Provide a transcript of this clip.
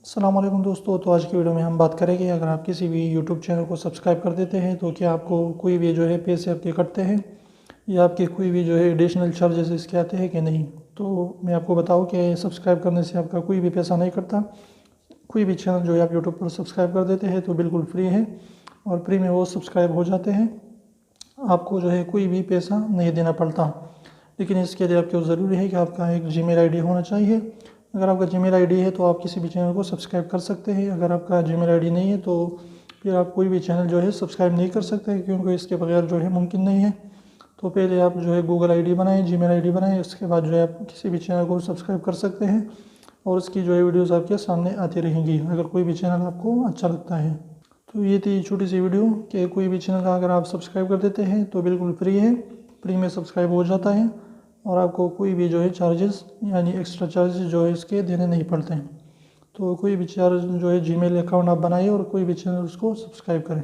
अस्सलाम वालेकुम दोस्तों। तो आज की वीडियो में हम बात करेंगे, अगर आप किसी भी यूट्यूब चैनल को सब्सक्राइब कर देते हैं तो क्या आपको कोई भी जो है पैसे आपके कटते हैं या आपके कोई भी जो है एडिशनल चार्जेस इसके आते हैं कि नहीं। तो मैं आपको बताऊं कि सब्सक्राइब करने से आपका कोई भी पैसा नहीं कटता। कोई भी चैनल जो है आप यूट्यूब पर सब्सक्राइब कर देते हैं तो बिल्कुल फ्री है और फ्री में वो सब्सक्राइब हो जाते हैं। आपको जो है कोई भी पैसा नहीं देना पड़ता, लेकिन इसके लिए आपको ज़रूरी है कि आपका एक जीमेल आईडी होना चाहिए। अगर आपका जीमेल आईडी है तो आप किसी भी चैनल को सब्सक्राइब कर सकते हैं। अगर आपका जीमेल आईडी नहीं है तो फिर आप कोई भी चैनल जो है सब्सक्राइब नहीं कर सकते, क्योंकि इसके बगैर जो है मुमकिन नहीं है। तो पहले आप जो है गूगल आईडी बनाएं, जीमेल आईडी बनाएं, उसके बाद जो है आप किसी भी चैनल को सब्सक्राइब कर सकते हैं और उसकी जो है वीडियोज़ आपके सामने आती रहेंगी अगर कोई भी चैनल आपको अच्छा लगता है। तो ये थी छोटी सी वीडियो कि कोई भी चैनल का अगर आप सब्सक्राइब कर देते हैं तो बिल्कुल फ्री है, फ्री में सब्सक्राइब हो जाता है और आपको कोई भी जो है चार्जेस यानी एक्स्ट्रा चार्जेस जो है इसके देने नहीं पड़ते हैं। तो कोई भी चार्ज जो है जीमेल अकाउंट आप बनाइए और कोई भी चैनल उसको सब्सक्राइब करें।